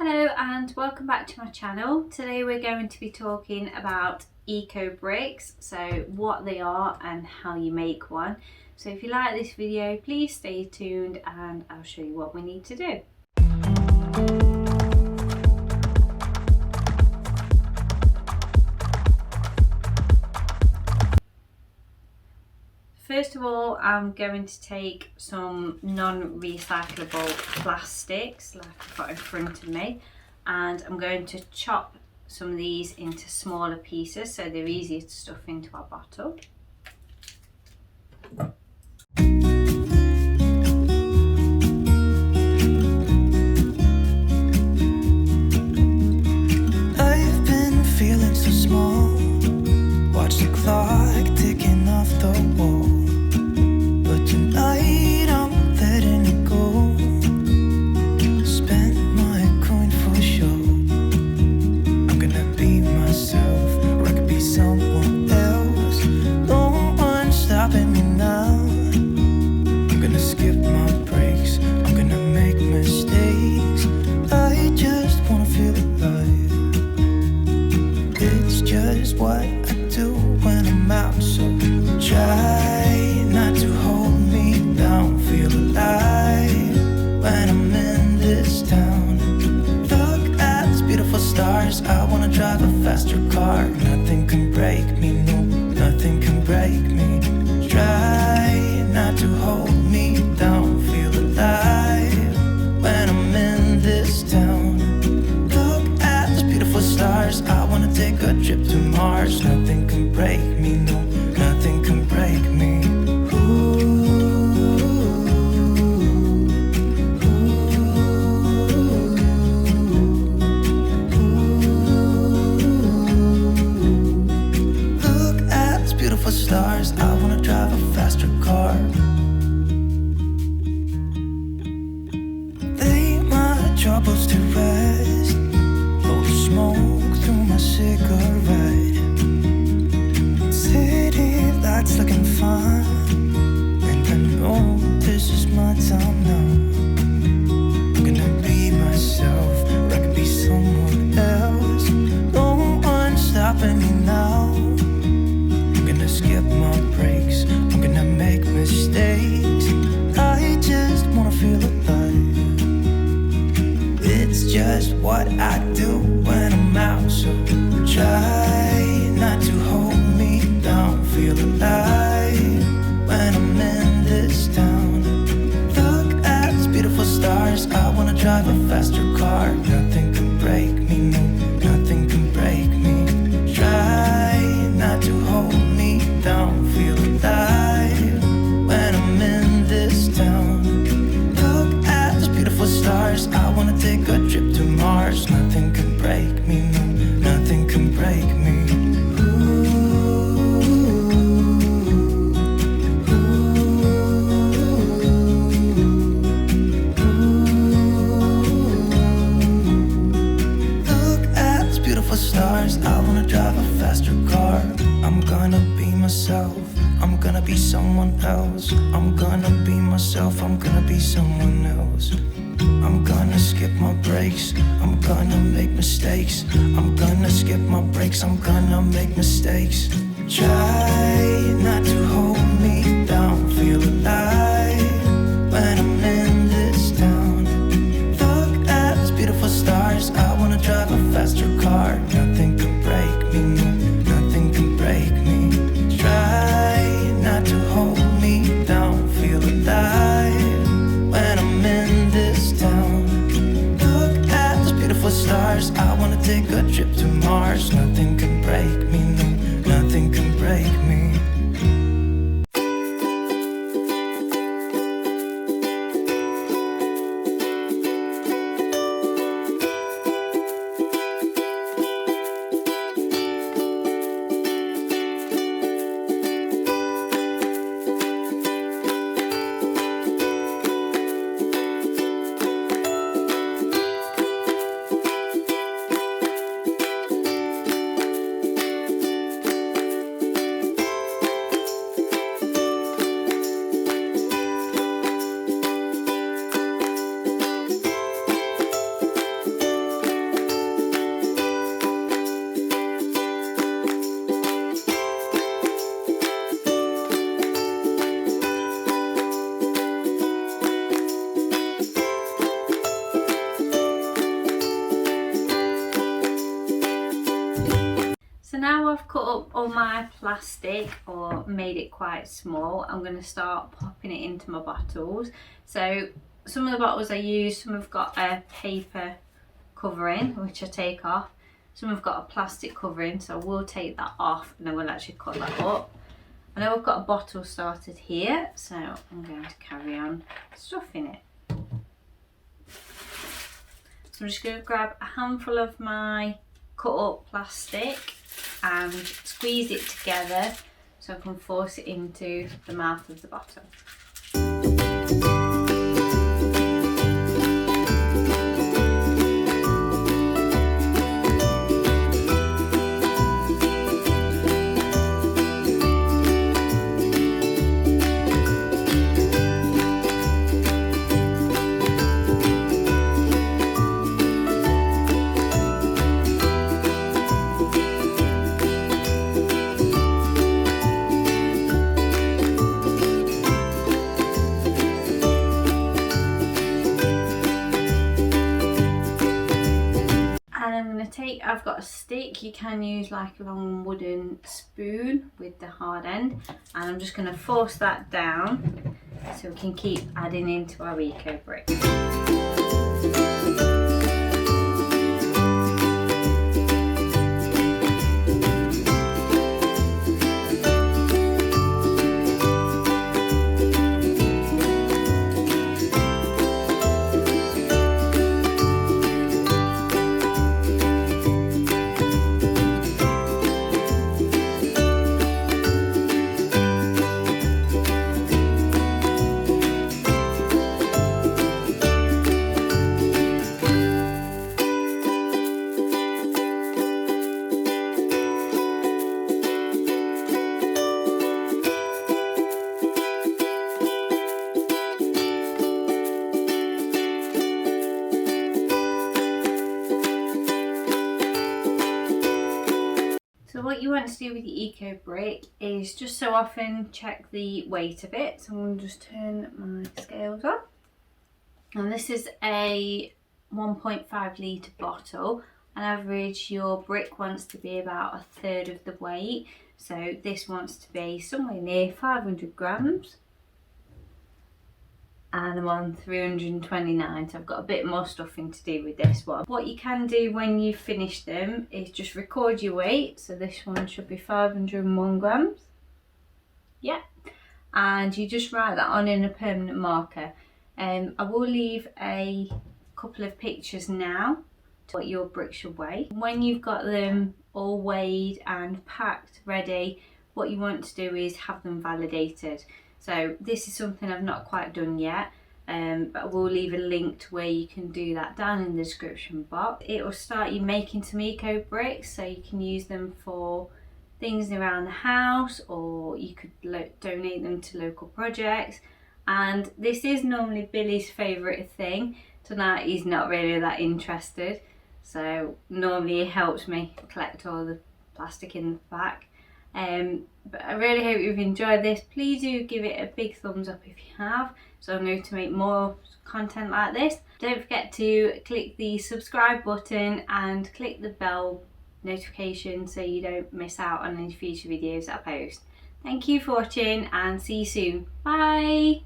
Hello and welcome back to my channel. Today we're going to be talking about eco bricks, so what they are and how you make one. So if you like this video, please stay tuned and I'll show you what we need to do. First of all, I'm going to take some non-recyclable plastics like I've got in front of me, and I'm going to chop some of these into smaller pieces so they're easier to stuff into our bottle. I've been feeling so small. Watch the clock ticking off the wall. But tonight I'm letting it go. Spend my coin for sure. I'm gonna be myself, or I could be someone else. No one's stopping me now. I'm gonna skip my breaks. I'm gonna make mistakes. I just wanna feel alive. It's just what I do when I'm out, so try not to hold me down. Feel alive when I'm in this town. Look at these beautiful stars. I wanna drive a faster car. Nothing can break me, no, nothing can break me. Try not to hold me down. Feel alive when I'm in this town. Look at these beautiful stars. I wanna take a trip to Mars. Nothing can break me, no, nothing can break me. Look at these beautiful stars. I wanna drive a faster car. Lay my troubles to rest. Blow the smoke through my cigarette. City lights looking fine, and I know this is my time now. I'm gonna be myself, or I could be someone else. No one's stopping me now. I'm gonna skip my breaks. I'm gonna make mistakes. I just wanna feel alive. It's just what I do when I'm out, so try not to hold me down. Feel alive when I'm in this town. Look at these beautiful stars. I wanna drive a faster car. Nothing can break me, no, nothing can break me. Try not to hold me down. Feel alive when I'm in this town. Look at these beautiful stars. I wanna take a trip to Mars. Nothing can break me, no, nothing can break me. Look at these beautiful stars. I wanna drive a faster car. I'm gonna be myself. I'm gonna be someone else. I'm gonna be myself. I'm gonna be someone else. I'm gonna skip my breaks. I'm gonna make mistakes. I'm gonna skip my breaks. I'm gonna make mistakes. Try not to hold me down. Feel alive when I'm in this town. Look at these beautiful stars. I wanna drive a faster car. Nothing can break me, no, nothing can break me. Try not to hold me down. Feel alive when I'm in this town. Look at these beautiful stars. I wanna take a trip to Mars. Nothing can break me, no, nothing can break me. now I've cut up all my plastic or made it quite small, I'm going to start popping it into my bottles. So some of the bottles I use, some have got a paper covering which I take off, some have got a plastic covering, so I will take that off and I will actually cut that up. I know I've got a bottle started here, so I'm going to carry on stuffing it. So I'm just going to grab a handful of my cut up plastic and squeeze it together so I can force it into the mouth of the bottle. I've got a stick, you can use like a long wooden spoon with the hard end, and I'm just going to force that down so we can keep adding into our eco brick. So what you want to do with the eco brick is just so often check the weight of it. So I'm going to just turn my scales on. And this is a 1.5 litre bottle. On average your brick wants to be about a third of the weight. So this wants to be somewhere near 500 grams. And I'm on 329, so I've got a bit more stuffing to do with this one. What you can do when you finish them is just record your weight. So this one should be 501 grams. Yeah. And you just write that on in a permanent marker. I will leave a couple of pictures now to what your brick should weigh. When you've got them all weighed and packed ready, what you want to do is have them validated. So this is something I've not quite done yet, but I will leave a link to where you can do that down in the description box. It will start you making some eco bricks, so you can use them for things around the house, or you could donate them to local projects. And this is normally Billy's favourite thing. Tonight he's not really that interested, so normally it helps me collect all the plastic in the back. But I really hope you've enjoyed this. Please do give it a big thumbs up if you have, so I'm going to make more content like this. Don't forget to click the subscribe button and click the bell notification so you don't miss out on any future videos that I post. Thank you for watching and see you soon. Bye!